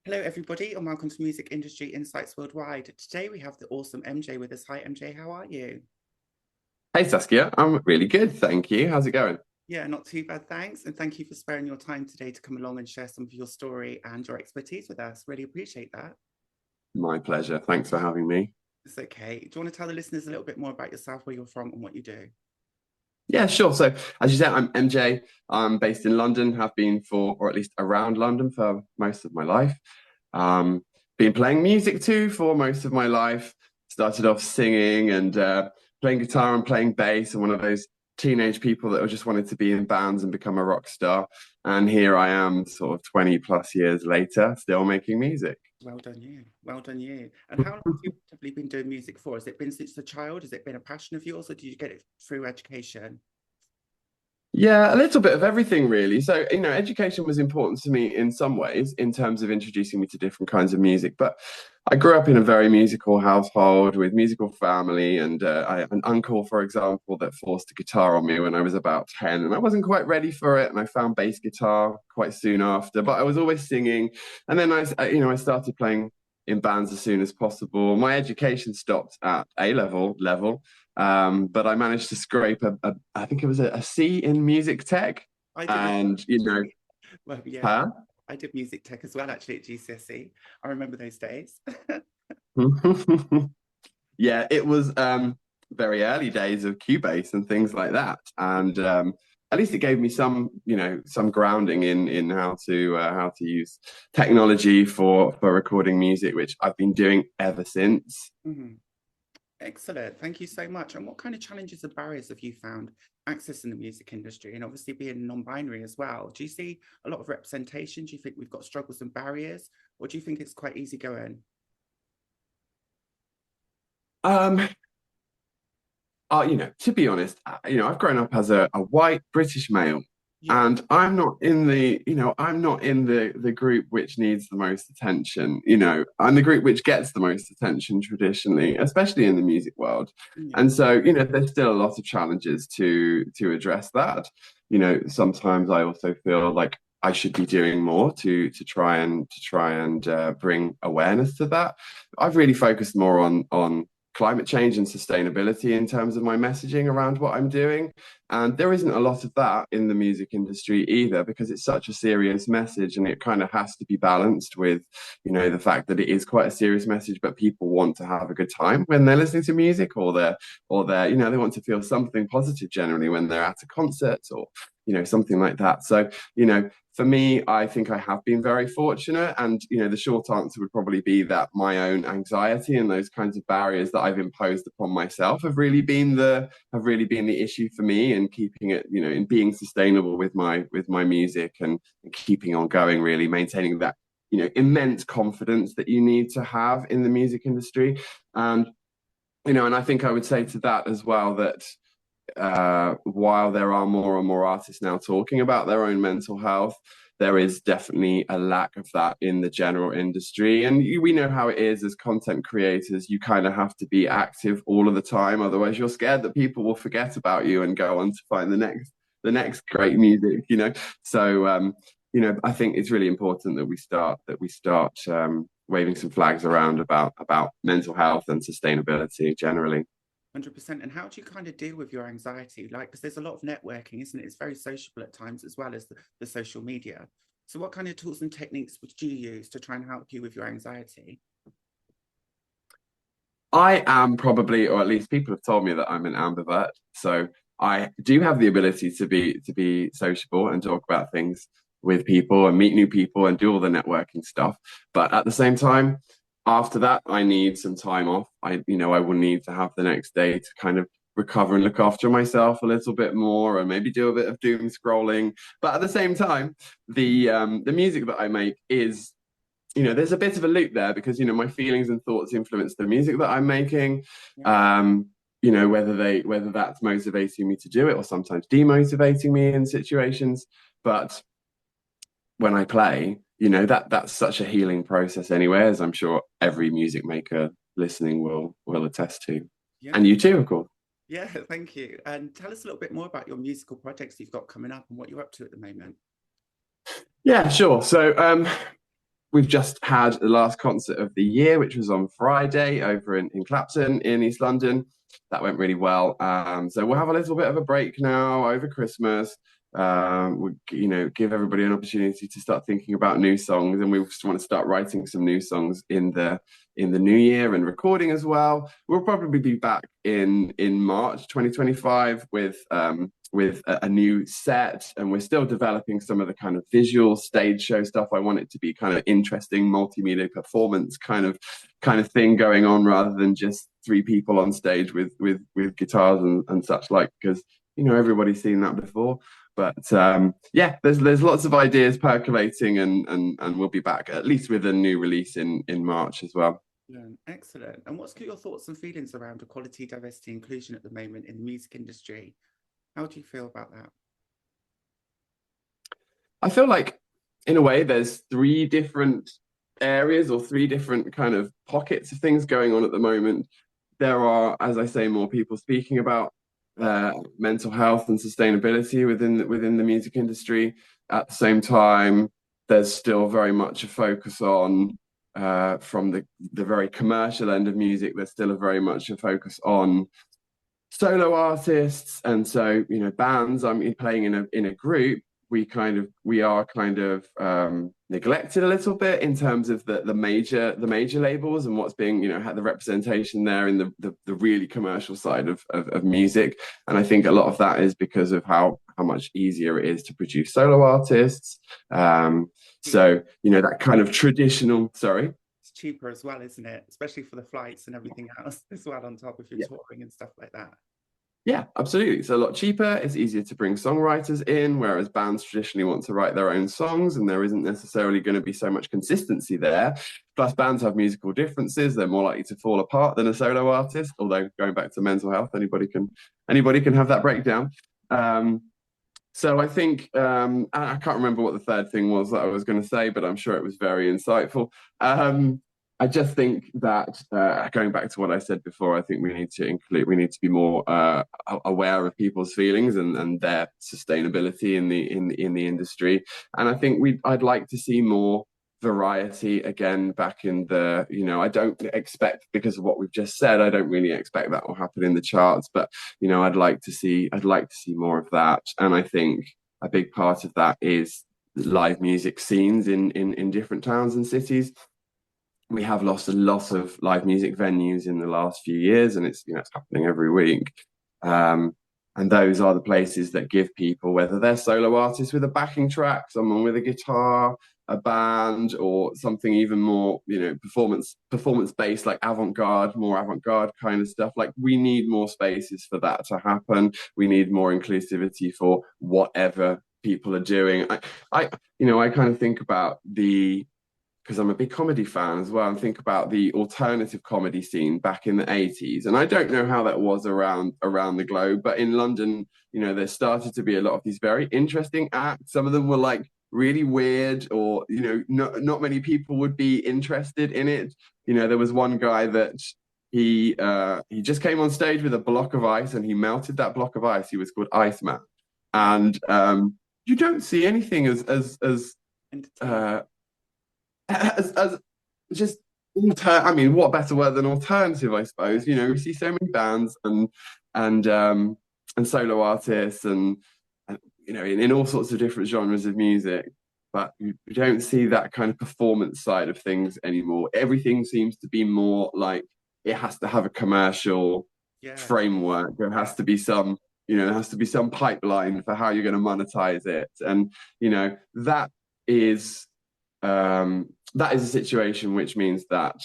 Hello, everybody, and welcome to Music Industry Insights Worldwide. Today we have the awesome MJ with us. Hi, MJ, how are you? Hey Saskia, I'm really good, thank you. How's it going? Yeah, not too bad, thanks. And thank you for sparing your time today to come along and share some of your story and your expertise with us. Really appreciate that. My pleasure. Thanks for having me. It's okay. Do you want to tell the listeners a little bit more about yourself, where you're from, and what you do? Yeah, sure. So, as you said, I'm MJ. I'm based in London, have been for, or at least around London for most of my life. Um, Been playing music too for most of my life. Started off singing and playing guitar and playing bass, and one of those teenage people that just wanted to be in bands and become a rock star. And here I am, sort of 20 plus years later, still making music. Well done, you. Well done, you. And how long have you actively been doing music for? Has it been since a child? Has it been a passion of yours, or did you get it through education? Yeah, a little bit of everything, really. So, education was important to me in some ways in terms of introducing me to different kinds of music. But I grew up in a very musical household with musical family, and I have an uncle, for example, that forced a guitar on me when I was about 10, and I wasn't quite ready for it. And I found bass guitar quite soon after, but I was always singing. And then I started playing in bands as soon as possible. My education stopped at A level, but I managed to scrape I think it was a C in music tech. I did as well, And, actually. Well, yeah, huh? I did music tech as well, actually, at GCSE. I remember those days. Yeah, it was very early days of Cubase and things like that. And at least it gave me some grounding in how to use technology for recording music, which I've been doing ever since. Mhm. Excellent. Thank you so much. And what kind of challenges and barriers have you found accessing the music industry and obviously being non-binary as well? Do you see a lot of representation? Do you think we've got struggles and barriers, or do you think it's quite easy going? Um, to be honest, I've grown up as a white British male, Yeah. and I'm not in the group which needs the most attention. I'm the group which gets the most attention traditionally, especially in the music world. Yeah. And so, there's still a lot of challenges to address that. Sometimes I also feel like I should be doing more to try and bring awareness to that. I've really focused more on climate change and sustainability in terms of my messaging around what I'm doing. And there isn't a lot of that in the music industry either, because it's such a serious message and it kind of has to be balanced with, the fact that it is quite a serious message, but people want to have a good time when they're listening to music, or they want to feel something positive generally when they're at a concert or, something like that. So, for me, I think I have been very fortunate. And, the short answer would probably be that my own anxiety and those kinds of barriers that I've imposed upon myself have really been the issue for me, and keeping it, in being sustainable with my music, and keeping on going, really maintaining that, immense confidence that you need to have in the music industry. And, and I think I would say to that as well that while there are more and more artists now talking about their own mental health, there is definitely a lack of that in the general industry. And we know how it is as content creators. You kind of have to be active all of the time. Otherwise, you're scared that people will forget about you and go on to find the next great music, So, I think it's really important that we start waving some flags around about mental health and sustainability generally. 100%. And how do you kind of deal with your anxiety? Like, because there's a lot of networking, isn't it? It's very sociable at times as well as the social media. So, what kind of tools and techniques would you use to try and help you with your anxiety? I am probably, or at least people have told me that I'm an ambivert. So I do have the ability to be sociable and talk about things with people and meet new people and do all the networking stuff. But at the same time, after that, I need some time off. I will need to have the next day to kind of recover and look after myself a little bit more, and maybe do a bit of doom scrolling. But at the same time, the music that I make is, there's a bit of a loop there, because my feelings and thoughts influence the music that I'm making. Yeah. Whether that's motivating me to do it or sometimes demotivating me in situations. But when I play, that's such a healing process anyway, as I'm sure every music maker listening will attest to. Yeah. And you too, of course. Yeah. Thank you. And tell us a little bit more about your musical projects you've got coming up and what you're up to at the moment. Yeah, sure. So we've just had the last concert of the year, which was on Friday over in Clapton in East London. That went really well. So we'll have a little bit of a break now over Christmas. Give everybody an opportunity to start thinking about new songs, and we just want to start writing some new songs in the new year and recording as well. We'll probably be back in March 2025 with a new set, and we're still developing some of the kind of visual stage show stuff. I want it to be kind of interesting multimedia performance kind of thing going on, rather than just three people on stage with guitars and such like, because everybody's seen that before. But yeah, there's lots of ideas percolating, and we'll be back at least with a new release in March as well. Yeah, excellent. And what's your thoughts and feelings around equality, diversity, inclusion at the moment in the music industry? How do you feel about that? I feel like, in a way, there's three different areas or three different kind of pockets of things going on at the moment. There are, as I say, more people speaking about mental health and sustainability within the music industry. At the same time, there's still very much a focus on from the very commercial end of music. There's still very much a focus on solo artists, and so bands. I mean, playing in a group, we are kind of neglected a little bit in terms of the major labels and what's being had the representation there in the really commercial side of music. And I think a lot of that is because of how much easier it is to produce solo artists. So that kind of traditional. Sorry. It's cheaper as well, isn't it? Especially for the flights and everything else as well, on top of your touring and stuff like that. Yeah, absolutely. It's a lot cheaper. It's easier to bring songwriters in, whereas bands traditionally want to write their own songs, and there isn't necessarily going to be so much consistency there. Plus, bands have musical differences. They're more likely to fall apart than a solo artist. Although, going back to mental health, anybody can have that breakdown. So I think I can't remember what the third thing was that I was going to say, but I'm sure it was very insightful. I just think that going back to what I said before, I think we need to be more aware of people's feelings and their sustainability in the industry. And I think I'd like to see more variety again back in the, I don't expect, because of what we've just said, I don't really expect that will happen in the charts, but I'd like to see more of that. And I think a big part of that is live music scenes in different towns and cities. We have lost a lot of live music venues in the last few years, and it's happening every week. And those are the places that give people, whether they're solo artists with a backing track, someone with a guitar, a band, or something even more, performance based, like more avant-garde kind of stuff. Like, we need more spaces for that to happen. We need more inclusivity for whatever people are doing. I kind of think about because I'm a big comedy fan as well, and think about the alternative comedy scene back in the 80s. And I don't know how that was around the globe, but in London, there started to be a lot of these very interesting acts. Some of them were like really weird, or not many people would be interested in it. There was one guy that he just came on stage with a block of ice, and he melted that block of ice. He was called Iceman. And you don't see anything as just I mean, what better word than alternative, I suppose. We see so many bands and solo artists and in all sorts of different genres of music, but you don't see that kind of performance side of things anymore. Everything seems to be more like it has to have a commercial framework. There has to be some pipeline for how you're going to monetize it, and that is a situation which means that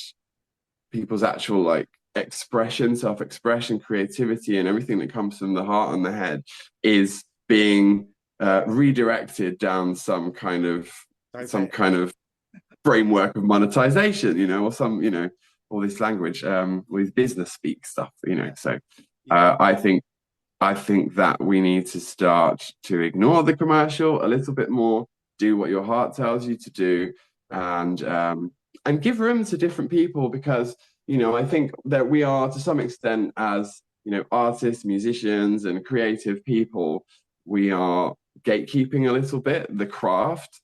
people's actual expression, self-expression, creativity, and everything that comes from the heart and the head is being redirected down some kind of framework of monetization, or some, all this language, with business speak stuff, So I think that we need to start to ignore the commercial a little bit more, do what your heart tells you to do, and give room to different people, because I think that we are, to some extent, as artists, musicians, and creative people, we are gatekeeping a little bit the craft.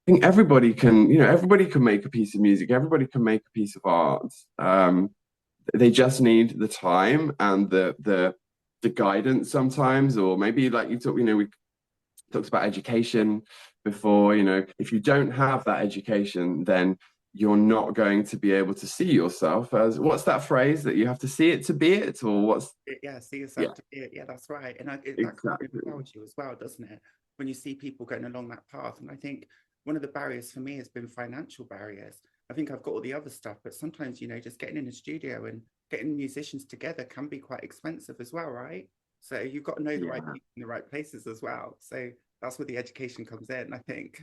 think everybody can make a piece of music, everybody can make a piece of art. They just need the time and the guidance sometimes, or maybe like we talked about education before. If you don't have that education, then you're not going to be able to see yourself as, what's that phrase, that you have to see it to be it, or what's Yeah, see yeah, yourself to be it. Yeah, that's right. And that kind of exactly. empowers you as well, doesn't it? When you see people going along that path. And I think one of the barriers for me has been financial barriers. I think I've got all the other stuff, but sometimes, just getting in a studio and getting musicians together can be quite expensive as well, right? So you've got to know the right Yeah. people in the right places as well. So that's where the education comes in, I think.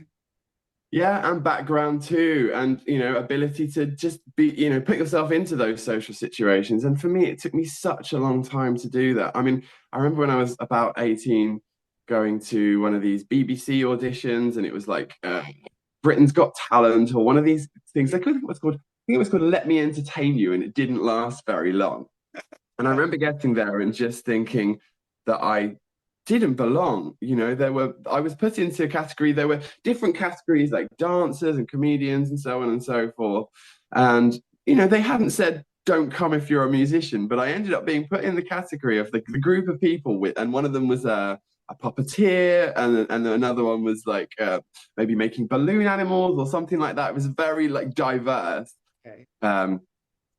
Yeah, and background too, and ability to just be, put yourself into those social situations. And for me, it took me such a long time to do that. I mean, I remember when I was about 18 going to one of these BBC auditions, and it was like Britain's Got Talent or one of these things. Yeah. I think it was called Let Me Entertain You, and it didn't last very long. And I Yeah. remember getting there and just thinking that I didn't belong. I was put into a category, there were different categories like dancers and comedians and so on and so forth. And, they hadn't said, don't come if you're a musician, but I ended up being put in the category of the group of people and one of them was a puppeteer, and another one was like maybe making balloon animals or something like that. It was very like diverse. Okay. Um,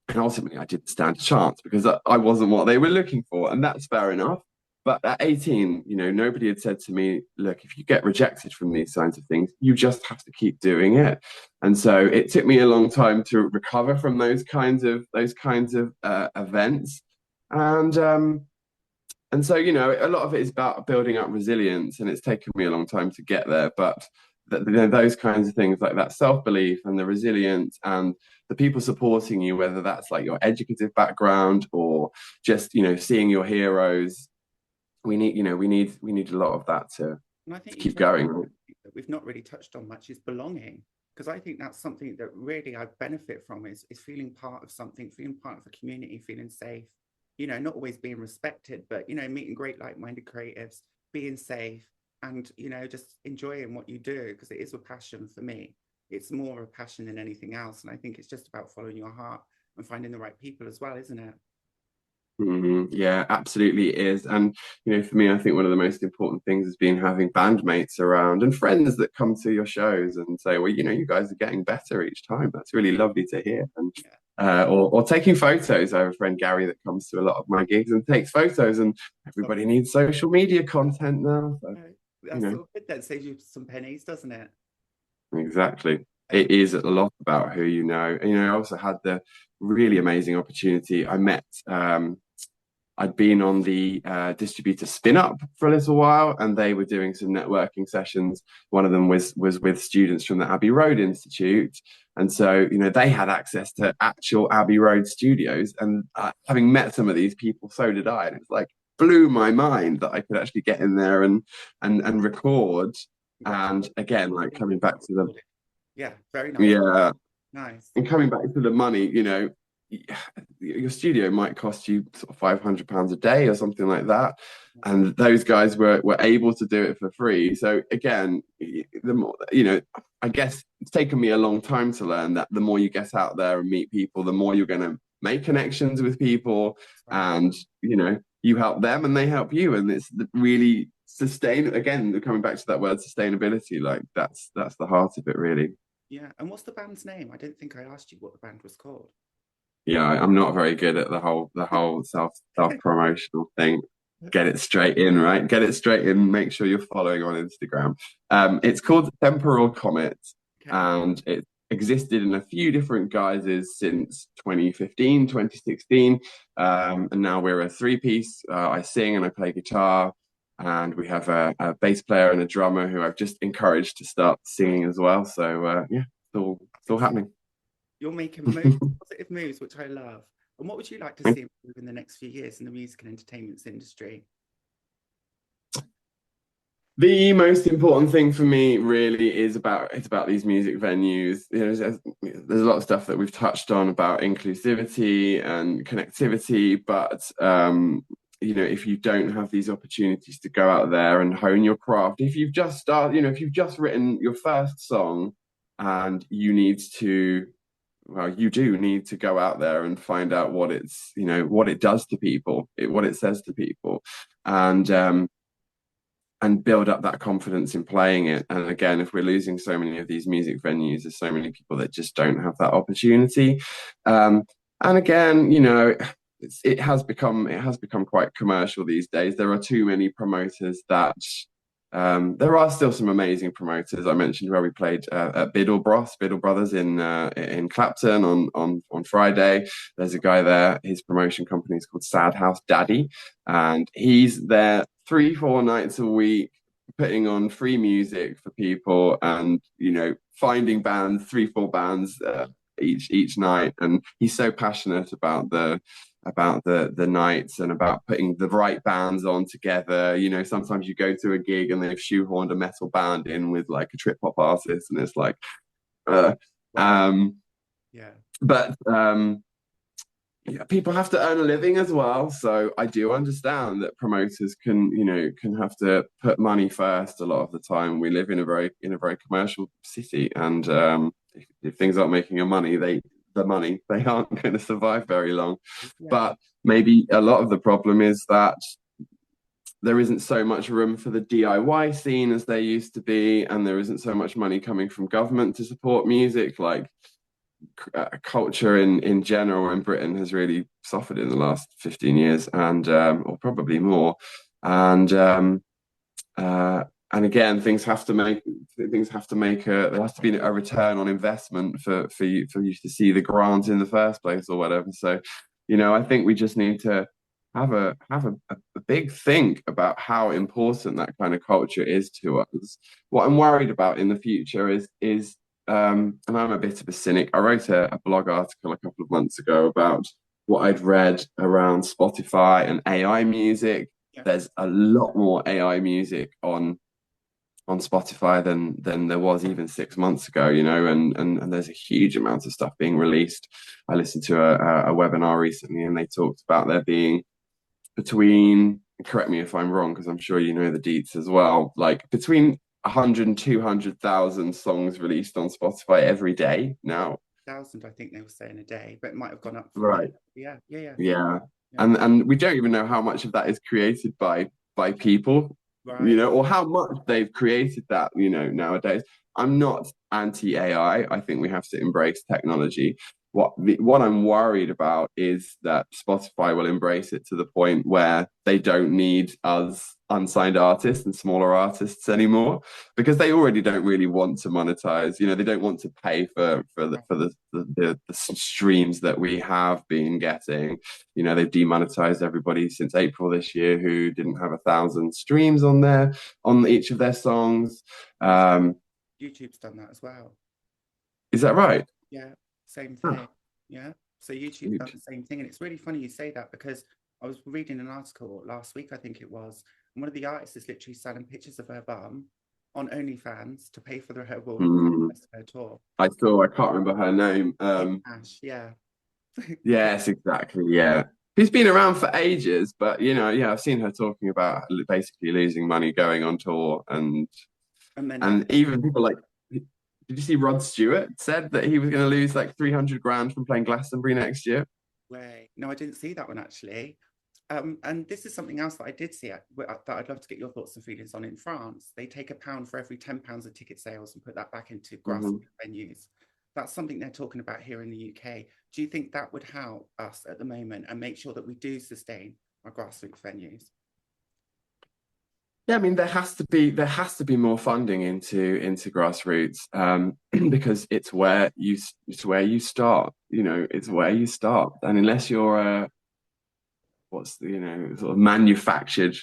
and ultimately, I didn't stand a chance because I wasn't what they were looking for. And that's fair enough. But at 18, nobody had said to me, look, if you get rejected from these kinds of things, you just have to keep doing it. And so it took me a long time to recover from those kinds of events. And and so, a lot of it is about building up resilience, and it's taken me a long time to get there. But those kinds of things, like that self-belief and the resilience and the people supporting you, whether that's like your educative background or just, seeing your heroes, we need a lot of that And I to think you keep touched going. on something that we've not really touched on much is belonging. Because I think that's something that really I benefit from is feeling part of something, feeling part of a community, feeling safe, not always being respected, but meeting great like-minded creatives, being safe and just enjoying what you do because it is a passion for me. It's more of a passion than anything else. And I think it's just about following your heart and finding the right people as well, isn't it? Yeah, absolutely it is. And for me, I think one of the most important things has been having bandmates around and friends that come to your shows and say, well, you guys are getting better each time. That's really lovely to hear. And Yeah. or taking photos. I have a friend Gary that comes to a lot of my gigs and takes photos, and everybody needs social media content now. So, Okay. you That's know, so good. That saves you some pennies, doesn't it? exactly. Um, It is a lot about who you know. And, I also had the really amazing opportunity. I'd been on the distributor Spin Up for a little while, and they were doing some networking sessions. One of them was with students from the Abbey Road Institute, and so they had access to actual Abbey Road studios. And having met some of these people, so did I. And it was like blew my mind that I could actually get in there and record. And congratulations. again, like coming back to the Yeah, very nice. yeah, Nice. and coming back to the money, your studio might cost you sort of £500 a day or something like that, and those guys were able to do it for free. So again, the more I guess it's taken me a long time to learn that the more you get out there and meet people, the more you're going to make connections with people, Right. and you help them and they help you, and it's really sustain. Again, coming back to that word sustainability, like that's the heart of it, really. Yeah. And what's the band's name? I don't think I asked you what the band was called. Yeah, I'm not very good at the whole self promotional thing. Get it straight in, right? Get it straight in. Make sure you're following on Instagram. It's called Temporal Comet, Okay. and it existed in a few different guises since 2015, 2016. And now we're a three-piece. I sing and I play guitar, and we have a bass player and a drummer who I've just encouraged to start singing as well. So yeah, it's all That's happening. You're making moves, positive moves, which I love. And what would you like to see improve in the next few years in the music and entertainment industry? The most important thing for me really is about these music venues. There's a lot of stuff that we've touched on about inclusivity and connectivity, but if you don't have these opportunities to go out there and hone your craft, if you've just started, if you've just written your first song and you need to, well, you do need to go out there and find out what what it does to people, what it says to people, and build up that confidence in playing it. And again, if we're losing so many of these music venues, there's so many people that just don't have that opportunity. And again, it has become quite commercial these days. There are too many promoters that there are still some amazing promoters. I mentioned where we played at Biddle Brothers in Clapton on Friday. There's a guy there. His promotion company is called Sad House Daddy, and he's there 3-4 nights a week, putting on free music for people, and finding bands, 3-4 bands each night. And he's so passionate about the nights and about putting the right bands on together. Sometimes you go to a gig and they've shoehorned a metal band in with like a trip hop artist, and it's like, Wow. Yeah. But people have to earn a living as well. So I do understand that promoters can have to put money first a lot of the time. We live in a very commercial city, and if things aren't making a money, they aren't going to survive very long. Yeah. But maybe a lot of the problem is that there isn't so much room for the DIY scene as there used to be, and there isn't so much money coming from government to support music. Like culture in general in Britain has really suffered in the last 15 years, and or probably more. And again, there has to be a return on investment for you to see the grant in the first place or whatever. So, I think we just need to have a big think about how important that kind of culture is to us. What I'm worried about in the future is and I'm a bit of a cynic. I wrote a blog article a couple of months ago about what I'd read around Spotify and AI music. Yeah. There's a lot more AI music on Spotify than there was even 6 months ago, and there's a huge amount of stuff being released. I listened to a webinar recently, and they talked about there being between, correct me if I'm wrong, because I'm sure you know the deets as well, like between 100 and 200,000 songs released on Spotify every day now. 1,000, I think they were saying a day, but it might have gone up. Right. Yeah. Yeah. And we don't even know how much of that is created by people, Right. or how much they've created that, nowadays. I'm not anti-AI. I think we have to embrace technology. What I'm worried about is that Spotify will embrace it to the point where they don't need us unsigned artists and smaller artists anymore, because they already don't really want to monetize. They don't want to pay for the streams that we have been getting. They've demonetized everybody since April this year who didn't have 1,000 streams on each of their songs. YouTube's done that as well. Is that right? Yeah, same thing. Yeah. So YouTube's done the same thing. And it's really funny you say that, because I was reading an article last week, I think it was, and one of the artists is literally selling pictures of her bum on OnlyFans to pay for her her tour. I can't remember her name. Ash, yeah. Yes, exactly. Yeah. Who's been around for ages, but I've seen her talking about basically losing money going on tour, and then even people like, did you see Rod Stewart said that he was going to lose like 300 grand from playing Glastonbury next year? Way. No, I didn't see that one actually. And this is something else that I did see that I'd love to get your thoughts and feelings on. In France, they take £1 for every £10 of ticket sales and put that back into grassroots venues. That's something they're talking about here in the UK. Do you think that would help us at the moment and make sure that we do sustain our grassroots venues? Yeah, I mean, there has to be more funding into grassroots, because it's where you start. It's where you start, and unless you're what's the sort of manufactured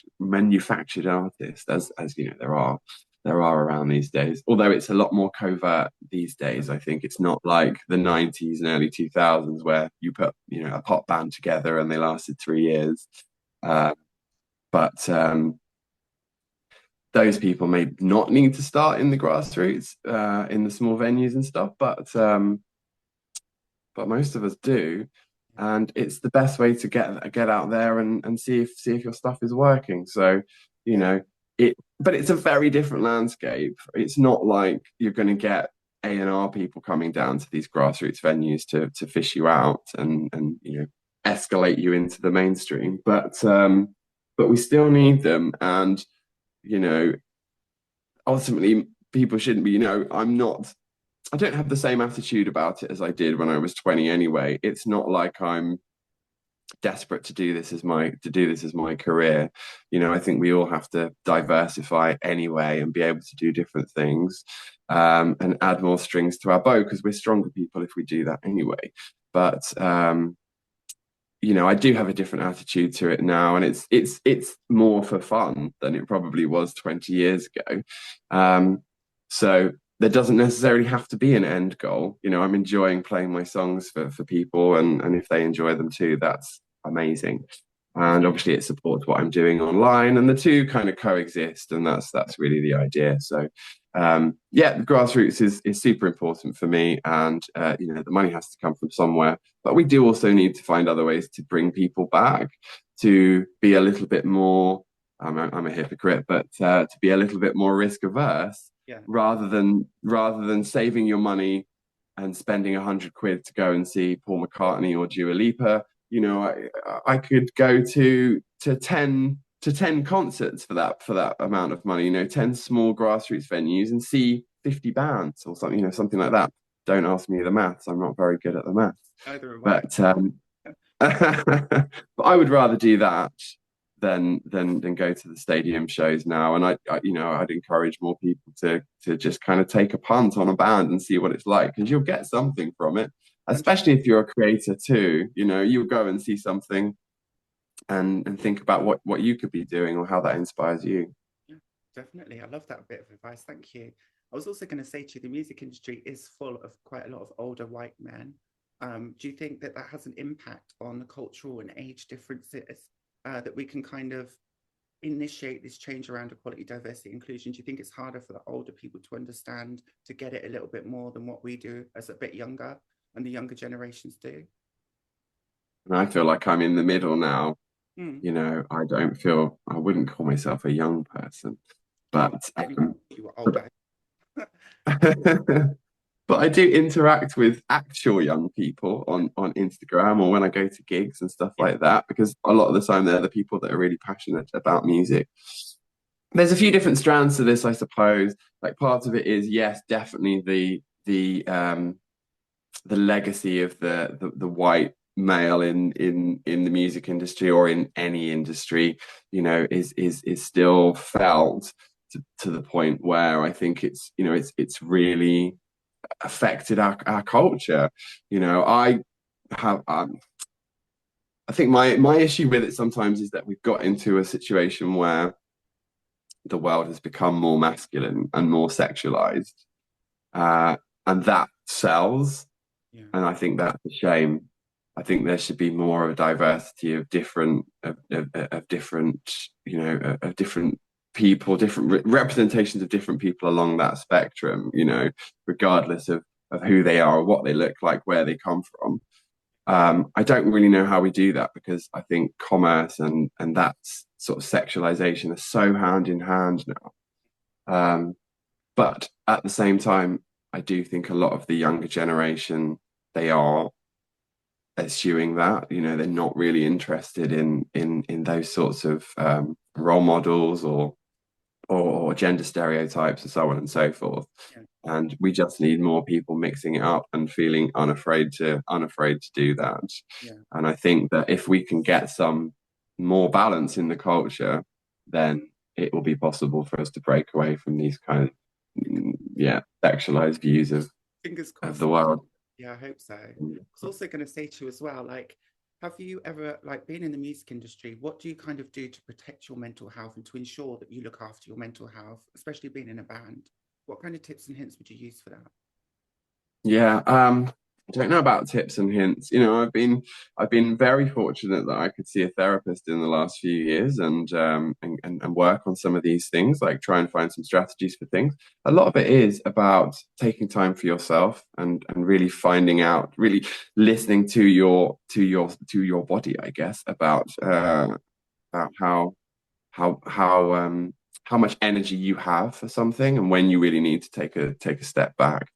artist, as there are around these days, although it's a lot more covert these days. I think it's not like the 90s and early 2000s where you put a pop band together and they lasted 3 years, but those people may not need to start in the grassroots, in the small venues and stuff, but most of us do. and it's the best way to get out there and see if your stuff is working. So, you Yeah. know, but it's a very different landscape. It's not like you're going to get A&R people coming down to these grassroots venues to fish you out and escalate you into the mainstream. But we still need them, and you know, ultimately people shouldn't be. I don't have the same attitude about it as I did when I was 20 anyway. It's not like I'm desperate to do this as my career. I think we all have to diversify anyway and be able to do different things, and add more strings to our bow, because we're stronger people if we do that anyway. But I do have a different attitude to it now, and it's more for fun than it probably was 20 years ago. So there doesn't necessarily have to be an end goal. I'm enjoying playing my songs for people, and if they enjoy them too, that's amazing. And obviously it supports what I'm doing online, and the two kind of coexist, and that's really the idea. So yeah, the grassroots is super important for me, and the money has to come from somewhere, but we do also need to find other ways to bring people back, to be a little bit more, I'm a hypocrite, but to be a little bit more risk averse, Yeah. rather than saving your money and spending 100 quid to go and see Paul McCartney or Dua Lipa. I could go to 10 concerts for that amount of money. 10 small grassroots venues and see 50 bands or something like that. Don't ask me the maths. I'm not very good at the maths. Either am I. But but I would rather do that than go to the stadium shows now. And I'd encourage more people to just kind of take a punt on a band and see what it's like, because you'll get something from it, especially if you're a creator too. You'll go and see something and think about what you could be doing or how that inspires you. Yeah, definitely. I love that bit of advice. Thank you. I was also going to say to you, the music industry is full of quite a lot of older white men. Do you think that has an impact on the cultural and age differences, that we can kind of initiate this change around equality, diversity, inclusion? Do you think it's harder for the older people to understand, to get it a little bit more than what we do as a bit younger and the younger generations do? And I feel like I'm in the middle now. Mm. I wouldn't call myself a young person, Oh, but maybe you were older. but I do interact with actual young people on Instagram or when I go to gigs and stuff Yeah, like that, because a lot of the time they're the people that are really passionate about music. There's a few different strands to this, I suppose. Like, part of it is, yes, definitely the legacy of the white male in the music industry, or in any industry, is still felt to the point where I think it's really affected our culture. Have I think my issue with it sometimes is that we've got into a situation where the world has become more masculine and more sexualized, and that sells. yeah, And I think that's a shame. I think there should be more of a diversity of different people, different representations of different people along that spectrum, regardless of who they are or what they look like, where they come from. I don't really know how we do that, because I think commerce and that sort of sexualization are so hand in hand now. But at the same time, I do think a lot of the younger generation, they are eschewing that. They're not really interested in those sorts of role models, or gender stereotypes, and so on and so forth. yeah, And we just need more people mixing it up and feeling unafraid to do that. yeah. And I think that if we can get some more balance in the culture, then it will be possible for us to break away from these kind of sexualized views Fingers of crossed. the world. Yeah, I hope so. I was also going to say to you as well, like, have you ever, like, been in the music industry, what do you kind of do to protect your mental health and to ensure that you look after your mental health, especially being in a band? What kind of tips and hints would you use for that? Yeah, I don't know about tips and hints. I've been very fortunate that I could see a therapist in the last few years and work on some of these things, like try and find some strategies for things. A lot of it is about taking time for yourself and really finding out, really listening to your body, I guess, about how much energy you have for something and when you really need to take a step back.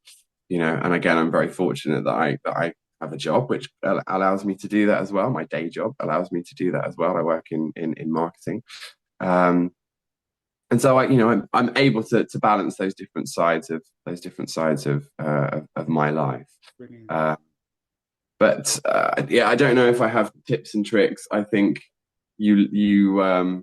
And again, I'm very fortunate that I have a job which allows me to do that as well. My day job allows me to do that as well. I work in marketing. um and so I'm able to balance those different sides of my life. Brilliant. uh, but yeah, I don't know if I have tips and tricks. I think the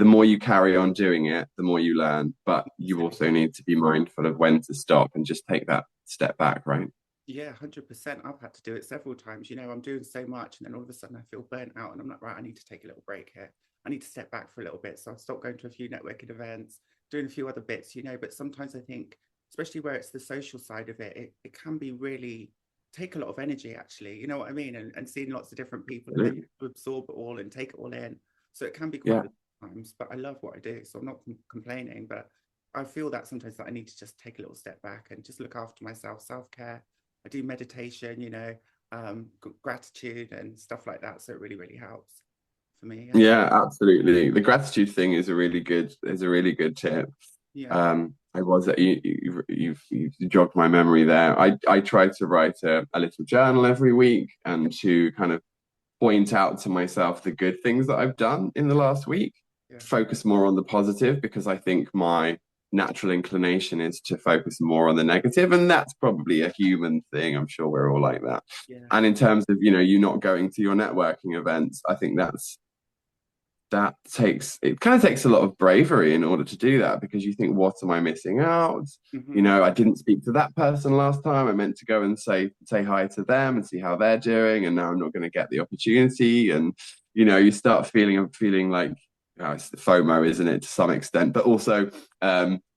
more you carry on doing it, the more you learn. But you also need to be mindful of when to stop and just take that step back, right? Yeah, 100%. I've had to do it several times. I'm doing so much, and then all of a sudden I feel burnt out, and I'm like, right, I need to take a little break here. I need to step back for a little bit. So I've stopped going to a few networking events, doing a few other bits. But sometimes I think, especially where it's the social side of it, it can be really take a lot of energy, actually. You know what I mean? And seeing lots of different people, and then you Absolutely. have to absorb it all and take it all in. So it can be quite Yeah. a lot of times, but I love what I do. So I'm not complaining, but I feel that sometimes that I need to just take a little step back and just look after myself, self-care. I do meditation, gratitude and stuff like that. So it really, really helps for me. Yeah. Yeah, absolutely. The gratitude thing is a really good tip. Yeah. I was you've jogged my memory there. I try to write a little journal every week and to kind of point out to myself the good things that I've done in the last week, Yeah. focus more on the positive because I think my natural inclination is to focus more on the negative, and that's probably a human thing. I'm sure we're all like that. Yeah. And in terms of, you not going to your networking events, I think it kind of takes a lot of bravery in order to do that because you think, what am I missing out? Hmm. I didn't speak to that person last time. I meant to go and say hi to them and see how they're doing, and now I'm not going to get the opportunity. And you start feeling like, it's the FOMO, isn't it, to some extent, but also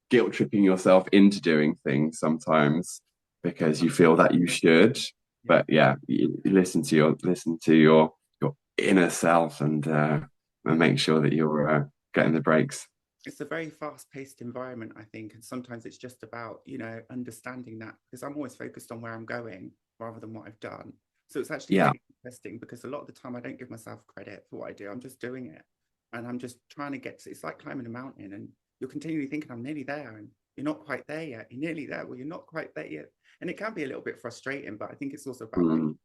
guilt tripping yourself into doing things sometimes because you feel that you should. Yeah. But yeah, you listen to your inner self and Yeah. make sure that you're getting the breaks. It's a very fast-paced environment, I think, and sometimes it's just about, understanding that because I'm always focused on where I'm going rather than what I've done. So it's actually Yeah. really interesting because a lot of the time I don't give myself credit for what I do. I'm just doing it, and I'm just trying to get to. It's like climbing a mountain, and you're continually thinking, "I'm nearly there," and you're not quite there yet. You're nearly there. Well, you're not quite there yet, and it can be a little bit frustrating. But I think it's also about Mm.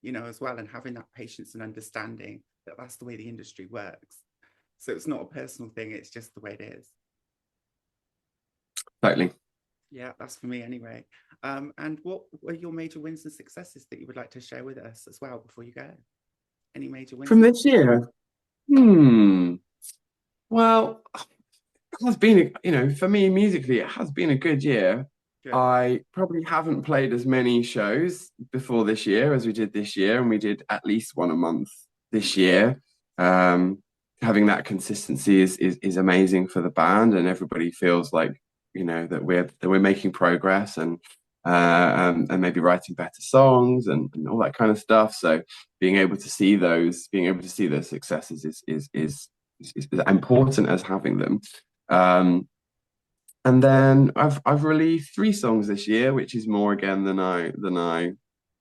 patience, as well, and having that patience and understanding that that's the way the industry works. So it's not a personal thing, it's just the way it is. Totally. Yeah, that's for me anyway. And what were your major wins and successes that you would like to share with us as well before you go? Any major wins From and this year, hmm. Well, it has been, for me musically, it has been a good year. good? I probably haven't played as many shows before this year as we did this year, and we did at least one a month this year. Um, Having that consistency is amazing for the band, and everybody feels like, that we're making progress and maybe writing better songs and all that kind of stuff. So being able to see those successes is as important as having them. Um, and then I've released 3 songs this year, which is more again than I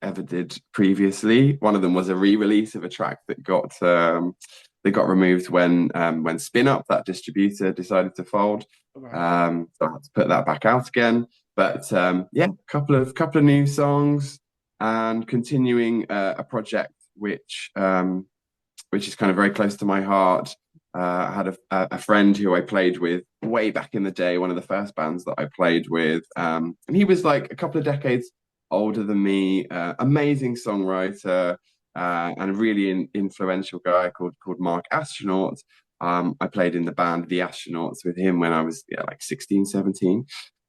ever did previously. One of them was a re-release of a track that got removed when Spin Up, that distributor, decided to fold. All right. So I had to put that back out again. But yeah, couple of new songs and continuing a project which is kind of very close to my heart. I had a friend who I played with way back in the day, one of the first bands that I played with. And he was like a couple of decades older than me, amazing songwriter, and a really influential guy called Mark Astronaut. I played in the band The Astronauts with him when I was, like 16, 17.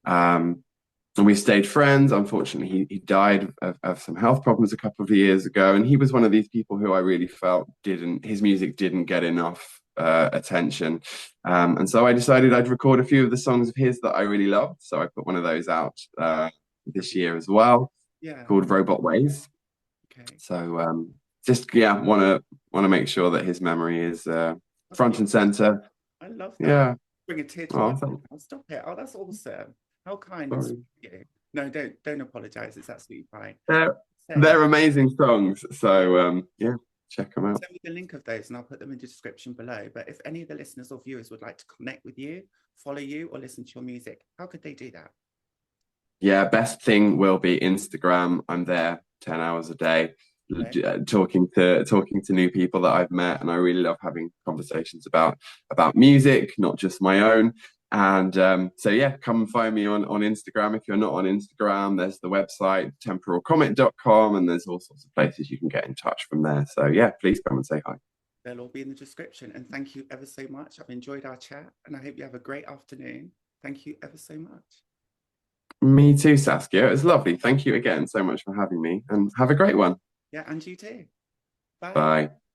And we stayed friends. Unfortunately, he died of some health problems a couple of years ago, and he was one of these people who I really felt his music didn't get enough attention. And so I decided I'd record a few of the songs of his that I really loved. So I put one of those out this year as well. Yeah. called Robot Ways. Okay. So just yeah, want to make sure that his memory is That's front and beautiful. center. I love that. Yeah. Bring a tear to my Oh, eye. thanks. Now. Stop it. Oh, that's awesome. How kind and sweet Sorry. of you. No, don't apologize. It's absolutely fine. They're Say, they're amazing songs. So yeah, check them out. send me the link of those and I'll put them in the description below. But if any of the listeners or viewers would like to connect with you, follow you, or listen to your music, how could they do that? Yeah, best thing will be Instagram. I'm there 10 hours a day, Okay. talking to new people that I've met, and I really love having conversations about music, not just my own. And so yeah, come and find me on Instagram. If you're not on Instagram, there's the website temporalcomet.com, and there's all sorts of places you can get in touch from there. So yeah, please come and say hi. They'll all be in the description. And thank you ever so much. I've enjoyed our chat and I hope you have a great afternoon. Thank you ever so much. Me too, Saskia. It was lovely. Thank you again so much for having me, and have a great one. Yeah, and you too. Bye. Bye.